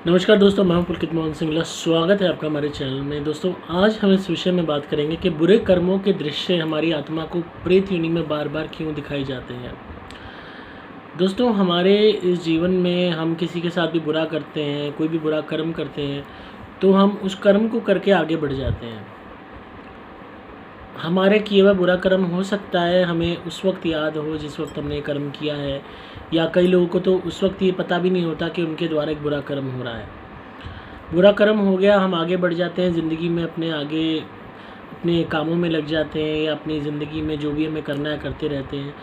नमस्कार दोस्तों, मैं हूं पुलकित मोहन सिंगला। स्वागत है आपका हमारे चैनल में। दोस्तों, आज हम इस विषय में बात करेंगे कि बुरे कर्मों के दृश्य हमारी आत्मा को प्रेत योनि में बार बार क्यों दिखाई जाते हैं। दोस्तों, हमारे इस जीवन में हम किसी के साथ भी बुरा करते हैं, कोई भी बुरा कर्म करते हैं, तो हम उस कर्म को करके आगे बढ़ जाते हैं। हमारे किए हुआ बुरा कर्म हो सकता है हमें उस वक्त याद हो जिस वक्त हमने कर्म किया है, या कई लोगों को तो उस वक्त ये पता भी नहीं होता कि उनके द्वारा एक बुरा कर्म हो रहा है। बुरा कर्म हो गया, हम आगे बढ़ जाते हैं ज़िंदगी में, अपने कामों में लग जाते हैं, या अपनी ज़िंदगी में जो भी हमें करना है करते रहते हैं।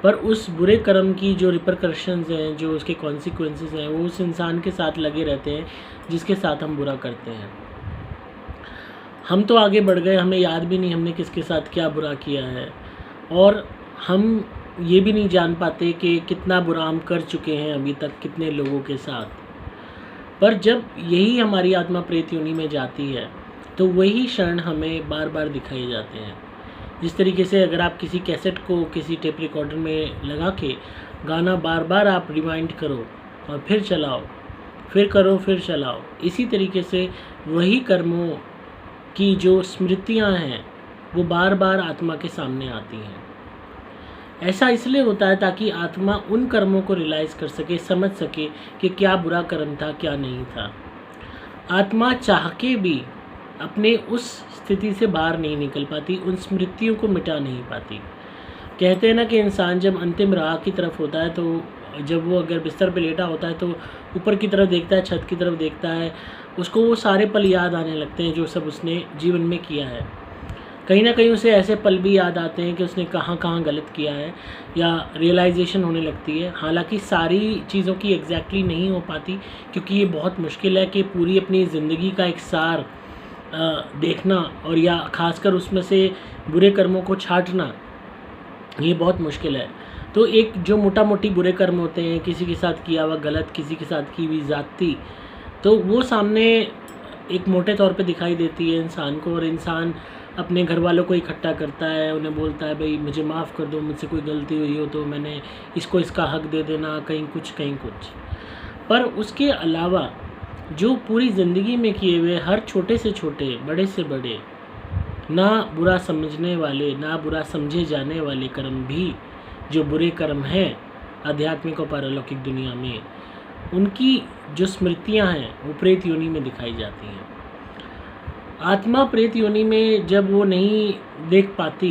पर उस बुरे कर्म की जो रिपरकशंस हैं, जो उसके कॉन्सिक्वेंसेस हैं, वो उस इंसान के साथ लगे रहते हैं जिसके साथ हम बुरा करते हैं। हम तो आगे बढ़ गए, हमें याद भी नहीं हमने किसके साथ क्या बुरा किया है, और हम ये भी नहीं जान पाते कि कितना बुरा हम कर चुके हैं अभी तक, कितने लोगों के साथ। पर जब यही हमारी आत्मा प्रेत योनि में जाती है तो वही क्षण हमें बार बार दिखाए जाते हैं। जिस तरीके से अगर आप किसी कैसेट को किसी टेप रिकॉर्डर में लगा के गाना बार बार आप रिवाइंड करो और फिर चलाओ, फिर करो, फिर चलाओ, इसी तरीके से वही कर्मों की जो स्मृतियां हैं वो बार बार आत्मा के सामने आती हैं। ऐसा इसलिए होता है ताकि आत्मा उन कर्मों को रियलाइज़ कर सके, समझ सके कि क्या बुरा कर्म था, क्या नहीं था। आत्मा चाह के भी अपने उस स्थिति से बाहर नहीं निकल पाती, उन स्मृतियों को मिटा नहीं पाती। कहते हैं ना कि इंसान जब अंतिम राह की तरफ होता है, तो जब वो अगर बिस्तर पे लेटा होता है तो ऊपर की तरफ देखता है, छत की तरफ देखता है, उसको वो सारे पल याद आने लगते हैं जो सब उसने जीवन में किया है। कहीं ना कहीं उसे ऐसे पल भी याद आते हैं कि उसने कहाँ कहाँ गलत किया है, या रियलाइजेशन होने लगती है। हालांकि सारी चीज़ों की एग्जैक्टली नहीं हो पाती, क्योंकि ये बहुत मुश्किल है कि पूरी अपनी ज़िंदगी का एक सार देखना, और या खासकर उसमें से बुरे कर्मों को छांटना, ये बहुत मुश्किल है। तो एक जो मोटा मोटी बुरे कर्म होते हैं, किसी के साथ किया हुआ गलत, किसी के साथ की हुई ज़्यादती, तो वो सामने एक मोटे तौर पे दिखाई देती है इंसान को, और इंसान अपने घर वालों को इकट्ठा करता है, उन्हें बोलता है भाई मुझे माफ़ कर दो, मुझसे कोई गलती हुई हो तो मैंने इसको इसका हक दे देना, कहीं कुछ कहीं कुछ। पर उसके अलावा जो पूरी ज़िंदगी में किए हुए हर छोटे से छोटे, बड़े से बड़े, ना बुरा समझने वाले, ना बुरा समझे जाने वाले कर्म भी, जो बुरे कर्म हैं आध्यात्मिक और पारलौकिक दुनिया में, उनकी जो स्मृतियां हैं वो प्रेत योनि में दिखाई जाती हैं। आत्मा प्रेत योनि में जब वो नहीं देख पाती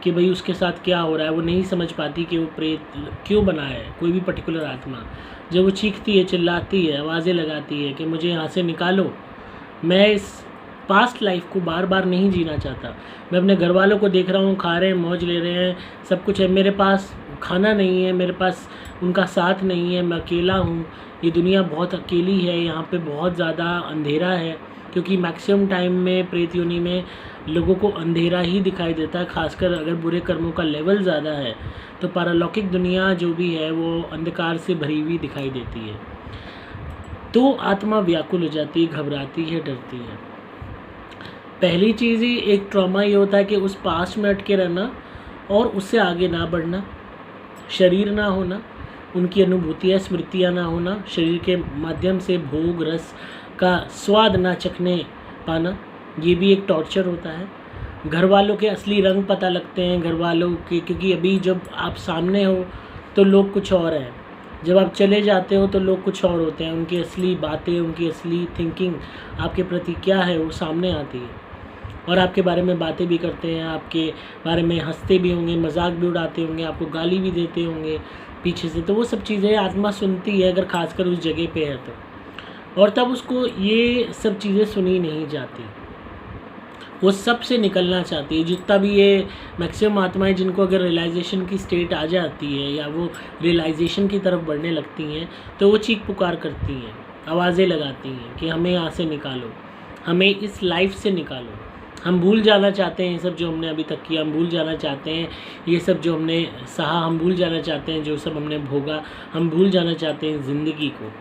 कि भाई उसके साथ क्या हो रहा है, वो नहीं समझ पाती कि वो प्रेत क्यों बना है, कोई भी पर्टिकुलर आत्मा, जब वो चीखती है, चिल्लाती है, आवाज़ें लगाती है कि मुझे यहाँ से निकालो, मैं इस पास्ट लाइफ को बार बार नहीं जीना चाहता, मैं अपने घर वालों को देख रहा हूँ, खा रहे हैं, मौज ले रहे हैं, सब कुछ है, मेरे पास खाना नहीं है, मेरे पास उनका साथ नहीं है, मैं अकेला हूँ, ये दुनिया बहुत अकेली है, यहाँ पे बहुत ज़्यादा अंधेरा है। क्योंकि मैक्सिमम टाइम में प्रेत योनि में लोगों को अंधेरा ही दिखाई देता है, खासकर अगर बुरे कर्मों का लेवल ज़्यादा है तो पारलौकिक दुनिया जो भी है वो अंधकार से भरी हुई दिखाई देती है। तो आत्मा व्याकुल हो जाती है, घबराती है, डरती है। पहली चीज़ ही एक ट्रॉमा ये होता है कि उस पास्ट में अटके रहना और उससे आगे ना बढ़ना, शरीर ना होना, उनकी अनुभूतियाँ, स्मृतियाँ ना होना, शरीर के माध्यम से भोग रस का स्वाद ना चखने पाना, ये भी एक टॉर्चर होता है। घर वालों के असली रंग पता लगते हैं घर वालों के, क्योंकि अभी जब आप सामने हो तो लोग कुछ और हैं, जब आप चले जाते हो तो लोग कुछ और होते हैं। उनकी असली बातें, उनकी असली थिंकिंग आपके प्रति क्या है वो सामने आती है, और आपके बारे में बातें भी करते हैं, आपके बारे में हंसते भी होंगे, मजाक भी उड़ाते होंगे, आपको गाली भी देते होंगे पीछे से। तो वो सब चीज़ें आत्मा सुनती है अगर खासकर उस जगह पे है तो, और तब उसको ये सब चीज़ें सुनी नहीं जाती, वो सब से निकलना चाहती है। जितना भी ये मैक्सिमम आत्माएं जिनको अगर रियलाइजेशन की स्टेट आ जाती है या वो रियलाइजेशन की तरफ बढ़ने लगती हैं, तो वो चीख पुकार करती हैं, आवाज़ें लगाती हैं कि हमें यहाँ से निकालो, हमें इस लाइफ से निकालो। हम भूल जाना चाहते हैं ये सब जो हमने अभी तक किया, हम भूल जाना चाहते हैं ये सब जो हमने सहा, हम भूल जाना चाहते हैं जो सब हमने भोगा, हम भूल जाना चाहते हैं ज़िंदगी को।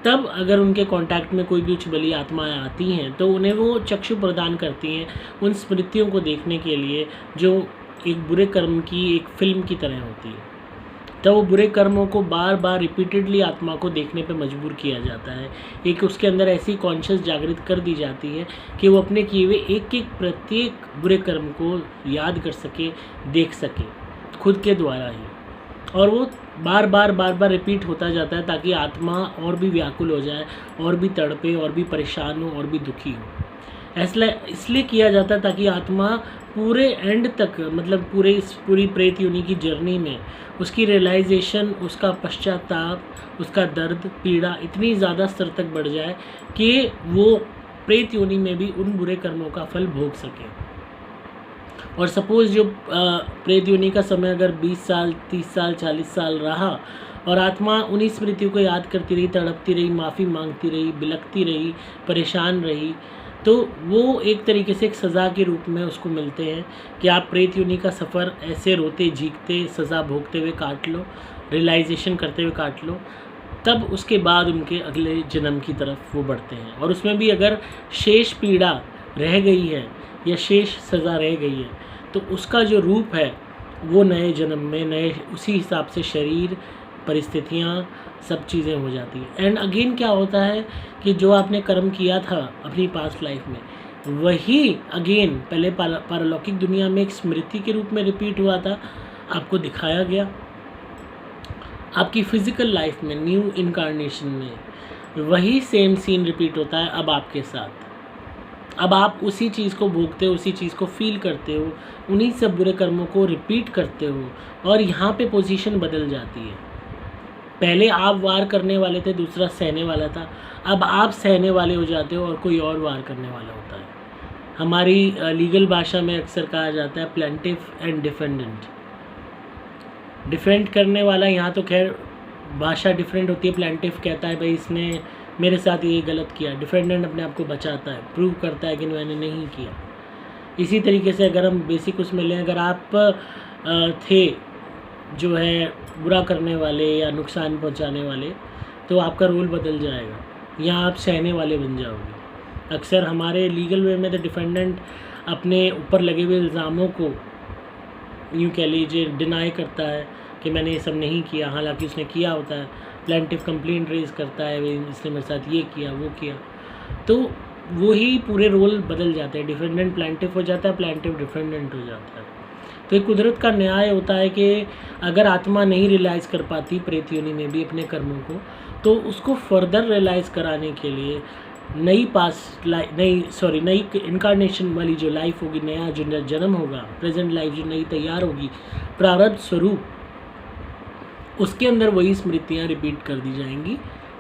तब अगर उनके कांटेक्ट में कोई भी उच्च बली आत्माएं आती हैं तो उन्हें वो चक्षु प्रदान करती हैं उन स्मृतियों को देखने के लिए, जो एक बुरे कर्म की एक फिल्म की तरह होती है। तो वो बुरे कर्मों को बार बार रिपीटेडली आत्मा को देखने पे मजबूर किया जाता है। एक उसके अंदर ऐसी कॉन्शियस जागृत कर दी जाती है कि वो अपने किए हुए एक एक प्रत्येक बुरे कर्म को याद कर सके, देख सके खुद के द्वारा ही, और वो बार बार रिपीट होता जाता है ताकि आत्मा और भी व्याकुल हो जाए, और भी तड़पे, और भी परेशान हो, और भी दुखी हो। इसलिए किया जाता है ताकि आत्मा पूरे एंड तक, मतलब पूरी प्रेत योनि की जर्नी में उसकी रियलाइजेशन, उसका पश्चाताप, उसका दर्द, पीड़ा इतनी ज़्यादा स्तर तक बढ़ जाए कि वो प्रेत योनि में भी उन बुरे कर्मों का फल भोग सके। और सपोज़ जो प्रेत योनि का समय अगर 20 साल, 30 साल, 40 साल रहा और आत्मा उन्हीं स्मृतियों को याद करती रही, तड़पती रही, माफ़ी मांगती रही, बिलखती रही, परेशान रही, तो वो एक तरीके से एक सज़ा के रूप में उसको मिलते हैं कि आप प्रेत योनि का सफ़र ऐसे रोते झीकते, सज़ा भोगते हुए काट लो, रियलाइजेशन करते हुए काट लो, तब उसके बाद उनके अगले जन्म की तरफ वो बढ़ते हैं। और उसमें भी अगर शेष पीड़ा रह गई है या शेष सज़ा रह गई है तो उसका जो रूप है वो नए जन्म में नए उसी हिसाब से शरीर, परिस्थितियाँ, सब चीज़ें हो जाती हैं। एंड अगेन क्या होता है कि जो आपने कर्म किया था अपनी पास्ट लाइफ में, वही अगेन पहले पारलौकिक दुनिया में एक स्मृति के रूप में रिपीट हुआ था, आपको दिखाया गया। आपकी फ़िज़िकल लाइफ में, न्यू इनकारनेशन में वही सेम सीन रिपीट होता है अब आपके साथ। अब आप उसी चीज़ को भोगते हो, उसी चीज़ को फील करते हो, उन्हीं सब बुरे कर्मों को रिपीट करते हो, और यहाँ पे पोजीशन बदल जाती है। पहले आप वार करने वाले थे, दूसरा सहने वाला था, अब आप सहने वाले हो जाते हो और कोई और वार करने वाला होता है। हमारी लीगल भाषा में अक्सर कहा जाता है प्लेंटिफ एंड डिफेंडेंट। डिफेंड करने वाला, यहाँ तो खैर भाषा डिफरेंट होती है। प्लेंटिफ कहता है भाई इसने मेरे साथ ये गलत किया, डिफेंडेंट अपने आप को बचाता है, प्रूव करता है कि मैंने नहीं किया। इसी तरीके से अगर हम बेसिक उसमें लें, अगर आप थे जो है बुरा करने वाले या नुकसान पहुंचाने वाले, तो आपका रोल बदल जाएगा, या आप सहने वाले बन जाओगे। अक्सर हमारे लीगल वे में तो डिफेंडेंट अपने ऊपर लगे हुए इल्ज़ामों को यूँ कह लीजिए डिनाई करता है कि मैंने ये सब नहीं किया, हालांकि उसने किया होता है। प्लेंटिफ कंप्लेंट रेज़ करता है इसने मेरे साथ ये किया, वो किया, तो वही पूरे रोल बदल जाते हैं। डिफेंडेंट प्लेंटिफ हो जाता है, प्लेंटिफ डिफेंडेंट हो जाता है। तो एक कुदरत का न्याय होता है कि अगर आत्मा नहीं रियलाइज़ कर पाती प्रेत योनि में भी अपने कर्मों को, तो उसको फर्दर रियलाइज़ कराने के लिए नई इनकारनेशन वाली जो लाइफ होगी, नया जो जन्म होगा, प्रेजेंट लाइफ जो नई तैयार होगी प्रारब्ध स्वरूप, उसके अंदर वही स्मृतियाँ रिपीट कर दी जाएंगी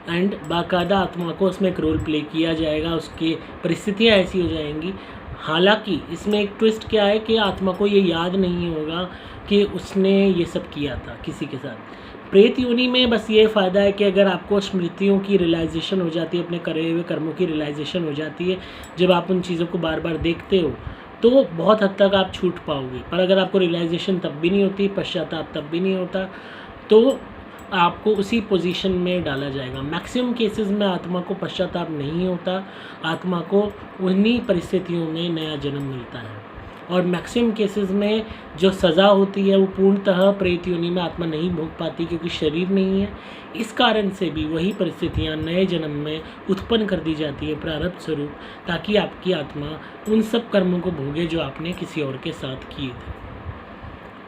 एंड बाकायदा आत्मा को उसमें एक रोल प्ले किया जाएगा, उसकी परिस्थितियाँ ऐसी हो जाएंगी। हालांकि इसमें एक ट्विस्ट क्या है कि आत्मा को ये याद नहीं होगा कि उसने ये सब किया था किसी के साथ। प्रेत योनि में बस ये फ़ायदा है कि अगर आपको स्मृतियों की रियलाइजेशन हो जाती है, अपने करे हुए कर्मों की रियलाइजेशन हो जाती है, जब आप उन चीज़ों को बार बार देखते हो तो बहुत हद तक आप छूट पाओगे। पर अगर आपको रियलाइजेशन तब भी नहीं होती, पश्चाताप तब भी नहीं होता, तो आपको उसी पोजीशन में डाला जाएगा। मैक्सिमम केसेस में आत्मा को पश्चाताप नहीं होता, आत्मा को उन्हीं परिस्थितियों में नया जन्म मिलता है। और मैक्सिमम केसेस में जो सज़ा होती है वो पूर्णतः प्रेत योनि में आत्मा नहीं भोग पाती, क्योंकि शरीर नहीं है। इस कारण से भी वही परिस्थितियाँ नए जन्म में उत्पन्न कर दी जाती है प्रारब्ध स्वरूप, ताकि आपकी आत्मा उन सब कर्मों को भोगे जो आपने किसी और के साथ किए थे।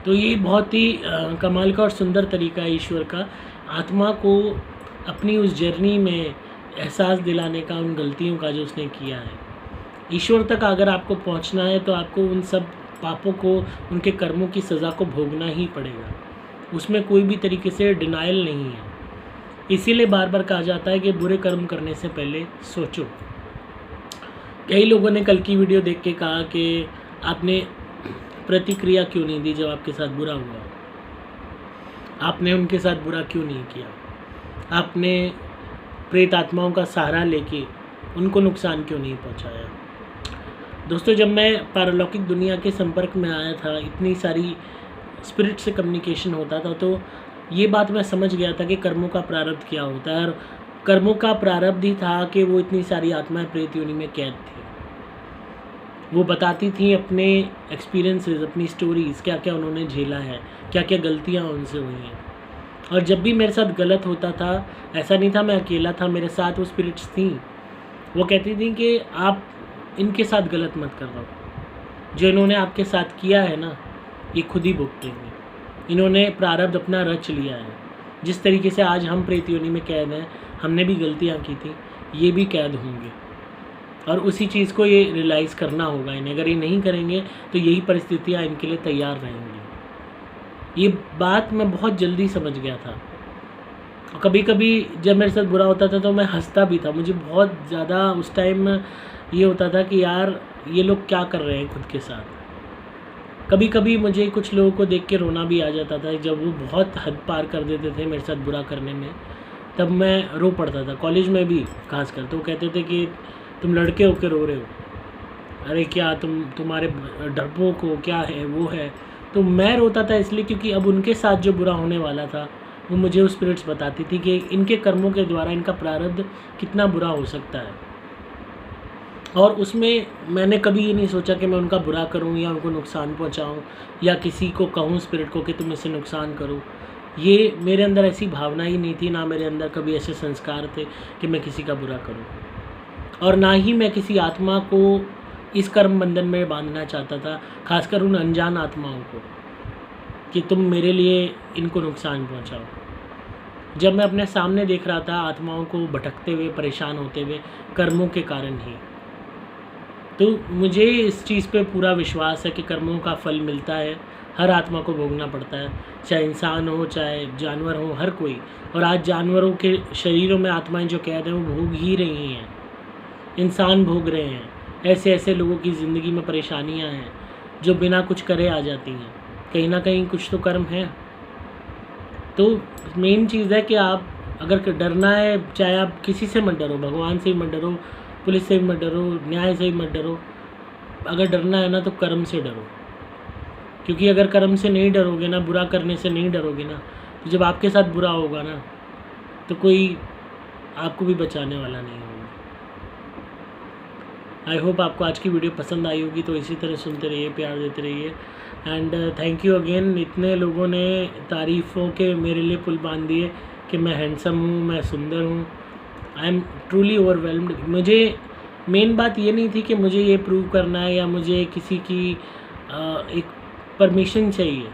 तो ये बहुत ही कमाल का और सुंदर तरीका है ईश्वर का आत्मा को अपनी उस जर्नी में एहसास दिलाने का, उन गलतियों का जो उसने किया है। ईश्वर तक अगर आपको पहुंचना है तो आपको उन सब पापों को, उनके कर्मों की सज़ा को भोगना ही पड़ेगा, उसमें कोई भी तरीके से डिनाइल नहीं है। इसीलिए बार बार कहा जाता है कि बुरे कर्म करने से पहले सोचो। कई लोगों ने कल की वीडियो देख के कहा कि आपने प्रतिक्रिया क्यों नहीं दी जब आपके साथ बुरा हुआ, आपने उनके साथ बुरा क्यों नहीं किया, आपने प्रेत आत्माओं का सहारा लेके उनको नुकसान क्यों नहीं पहुंचाया। दोस्तों, जब मैं पारलौकिक दुनिया के संपर्क में आया था, इतनी सारी स्पिरिट से कम्युनिकेशन होता था, तो ये बात मैं समझ गया था कि कर्मों का प्रारब्ध क्या होता है। और कर्मों का प्रारब्ध ही था कि वो इतनी सारी आत्माएं प्रेत योनि में कैद थी। वो बताती थी अपने एक्सपीरियंसेस, अपनी स्टोरीज़, क्या क्या उन्होंने झेला है, क्या क्या गलतियाँ उनसे हुई हैं। और जब भी मेरे साथ गलत होता था, ऐसा नहीं था मैं अकेला था, मेरे साथ वो स्पिरिट्स थी। वो कहती थी कि आप इनके साथ गलत मत कर रहे हो, जो इन्होंने आपके साथ किया है ना, ये खुद ही भुगतेंगे। इन्होंने प्रारब्ध अपना रच लिया है। जिस तरीके से आज हम प्रेत योनि में कैद हैं, हमने भी गलतियाँ की थी, ये भी कैद होंगे। और उसी चीज़ को ये रियलाइज़ करना होगा इन्हें। अगर ये नहीं करेंगे तो यही परिस्थितियाँ इनके लिए तैयार रहेंगी। ये बात मैं बहुत जल्दी समझ गया था। कभी कभी जब मेरे साथ बुरा होता था तो मैं हंसता भी था। मुझे बहुत ज़्यादा उस टाइम ये होता था कि यार ये लोग क्या कर रहे हैं खुद के साथ। कभी कभी मुझे कुछ लोगों को देख के रोना भी आ जाता था। जब वो बहुत हद पार कर देते थे मेरे साथ बुरा करने में, तब मैं रो पड़ता था। कॉलेज में भी खास कर तो वो कहते थे कि तुम लड़के होकर रो रहे हो, अरे क्या तुम्हारे डरपोक हो, क्या है वो है। तो मैं रोता था इसलिए क्योंकि अब उनके साथ जो बुरा होने वाला था वो मुझे वो स्पिरिट्स बताती थी कि इनके कर्मों के द्वारा इनका प्रारब्ध कितना बुरा हो सकता है। और उसमें मैंने कभी ये नहीं सोचा कि मैं उनका बुरा करूं या उनको नुकसान पहुंचाऊं या किसी को कहूं स्पिरिट को कि तुम इससे नुकसान करो। ये मेरे अंदर ऐसी भावना ही नहीं थी, ना मेरे अंदर कभी ऐसे संस्कार थे कि मैं किसी का बुरा करूं। और ना ही मैं किसी आत्मा को इस कर्म बंधन में बांधना चाहता था, खासकर उन अनजान आत्माओं को, कि तुम मेरे लिए इनको नुकसान पहुंचाओ। जब मैं अपने सामने देख रहा था आत्माओं को भटकते हुए, परेशान होते हुए कर्मों के कारण ही, तो मुझे इस चीज़ पे पूरा विश्वास है कि कर्मों का फल मिलता है, हर आत्मा को भोगना पड़ता है, चाहे इंसान हो चाहे जानवर हो, हर कोई। और आज जानवरों के शरीरों में आत्माएं जो कैद हैं वो भोग ही रही हैं, इंसान भोग रहे हैं। ऐसे ऐसे लोगों की ज़िंदगी में परेशानियां हैं जो बिना कुछ करे आ जाती हैं। कहीं ना कहीं कुछ तो कर्म है। तो मेन चीज़ है कि आप अगर डरना है, चाहे आप किसी से मत डरो, भगवान से ही मत डरो, पुलिस से भी मत डरो, न्याय से भी मत डरो। अगर डरना है ना तो कर्म से डरो, क्योंकि अगर कर्म से नहीं डरोगे ना, बुरा करने से नहीं डरोगे ना, तो जब आपके साथ बुरा होगा ना तो कोई आपको भी बचाने वाला नहीं होगा। आई होप आपको आज की वीडियो पसंद आई होगी। तो इसी तरह सुनते रहिए, प्यार देते रहिए। And thank you again. इतने लोगों ने तारीफ़ों के मेरे लिए पुल बांध दिए कि मैं हैंडसम हूँ, मैं सुंदर हूँ। I am truly overwhelmed. मुझे मेन बात ये नहीं थी कि मुझे ये प्रूव करना है या मुझे किसी की एक परमिशन चाहिए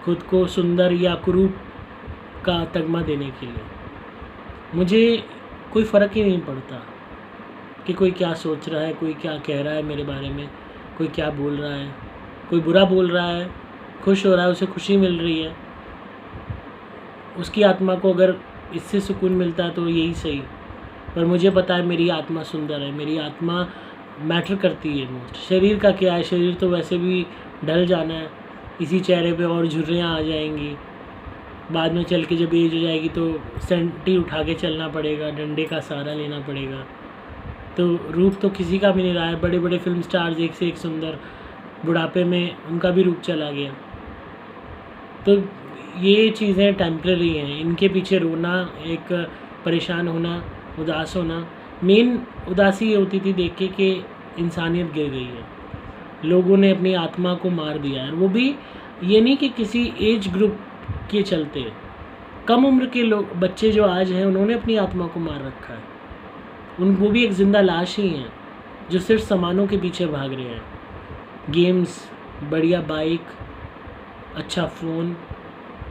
खुद को सुंदर या कुरूप का तगमा देने के लिए। मुझे कोई फ़र्क ही नहीं पड़ता कि कोई क्या सोच रहा है, कोई क्या कह रहा है मेरे बारे में, कोई क्या बोल रहा है, कोई बुरा बोल रहा है, खुश हो रहा है, उसे खुशी मिल रही है, उसकी आत्मा को अगर इससे सुकून मिलता है तो यही सही। पर मुझे पता है मेरी आत्मा सुंदर है, मेरी आत्मा मैटर करती है मोस्ट। शरीर का क्या है, शरीर तो वैसे भी ढल जाना है, इसी चेहरे पे और झुर्रियाँ आ जाएंगी। बाद में चल के जब एज हो जाएगी तो सेंटी उठा के चलना पड़ेगा, डंडे का सहारा लेना पड़ेगा। तो रूप तो किसी का भी नहीं रहा है। बड़े बड़े फिल्म स्टार्स एक से एक सुंदर, बुढ़ापे में उनका भी रूप चला गया। तो ये चीज़ें टेम्परेरी हैं, इनके पीछे रोना, एक परेशान होना, उदास होना। मेन उदासी ये होती थी देख के कि इंसानियत गिर गई है, लोगों ने अपनी आत्मा को मार दिया है। वो भी ये नहीं कि किसी एज ग्रुप के चलते, कम उम्र के लोग, बच्चे जो आज हैं उन्होंने अपनी आत्मा को मार रखा है। वो भी एक ज़िंदा लाश ही हैं जो सिर्फ सामानों के पीछे भाग रहे हैं। गेम्स, बढ़िया बाइक, अच्छा फ़ोन,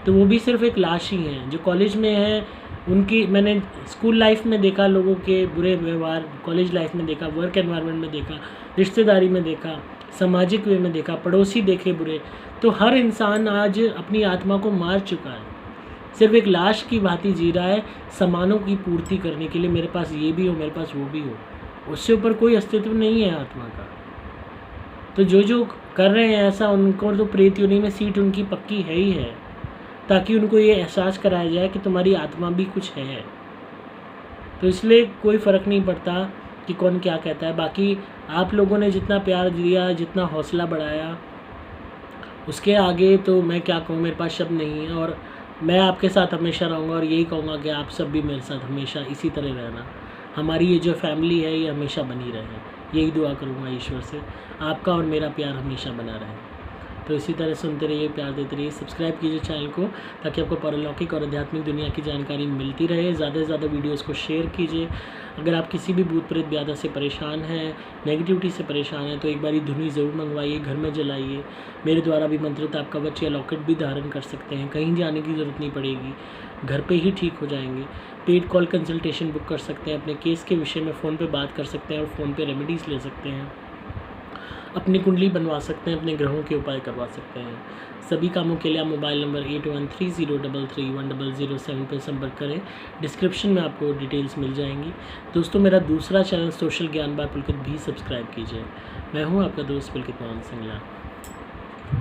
तो वो भी सिर्फ एक लाश ही हैं। जो कॉलेज में हैं उनकी मैंने स्कूल लाइफ में देखा लोगों के बुरे व्यवहार, कॉलेज लाइफ में देखा, वर्क एनवायरनमेंट में देखा, रिश्तेदारी में देखा, सामाजिक वे में देखा, पड़ोसी देखे बुरे। तो हर इंसान आज अपनी आत्मा को मार चुका है, सिर्फ एक लाश की भांति जी रहा है सामानों की पूर्ति करने के लिए। मेरे पास ये भी हो, मेरे पास वो भी हो, उससे ऊपर कोई अस्तित्व नहीं है आत्मा का। तो जो जो कर रहे हैं ऐसा, उनको तो प्रेत योनि में सीट उनकी पक्की है ही है, ताकि उनको ये एहसास कराया जाए कि तुम्हारी आत्मा भी कुछ है। तो इसलिए कोई फ़र्क नहीं पड़ता कि कौन क्या कहता है। बाकी आप लोगों ने जितना प्यार दिया, जितना हौसला बढ़ाया, उसके आगे तो मैं क्या कहूँ, मेरे पास शब्द नहीं है। और मैं आपके साथ हमेशा रहूँगा और यही कहूँगा कि आप सब भी मेरे साथ हमेशा इसी तरह रहना। हमारी ये जो फैमिली है ये हमेशा बनी रहे, यही दुआ करूँगा ईश्वर से, आपका और मेरा प्यार हमेशा बना रहे। तो इसी तरह सुनते रहिए, प्यार देते रहिए, सब्सक्राइब कीजिए चैनल को ताकि आपको पारलौकिक और आध्यात्मिक दुनिया की जानकारी मिलती रहे। ज़्यादा से ज़्यादा वीडियोस को शेयर कीजिए। अगर आप किसी भी भूत प्रेत ब्याधा से परेशान हैं, नेगेटिविटी से परेशान हैं, तो एक बारी धुनी ज़रूर मंगवाइए, घर में जलाइए। मेरे द्वारा भी मंत्रित आप कवच या लॉकेट भी धारण कर सकते हैं, कहीं जाने की ज़रूरत नहीं पड़ेगी, घर पे ही ठीक हो जाएंगे। पेड कॉल कंसल्टेशन बुक कर सकते हैं, अपने केस के विषय में फ़ोन पे बात कर सकते हैं और फ़ोन पे रेमेडीज़ ले सकते हैं, अपनी कुंडली बनवा सकते हैं, अपने ग्रहों के उपाय करवा सकते हैं। सभी कामों के लिए आप मोबाइल नंबर 8130331007 पर संपर्क करें। डिस्क्रिप्शन में आपको डिटेल्स मिल जाएंगी। दोस्तों, मेरा दूसरा चैनल सोशल ज्ञान बाय पुलकित भी सब्सक्राइब कीजिए। मैं हूं आपका दोस्त पुलकित मोहन सिंगला।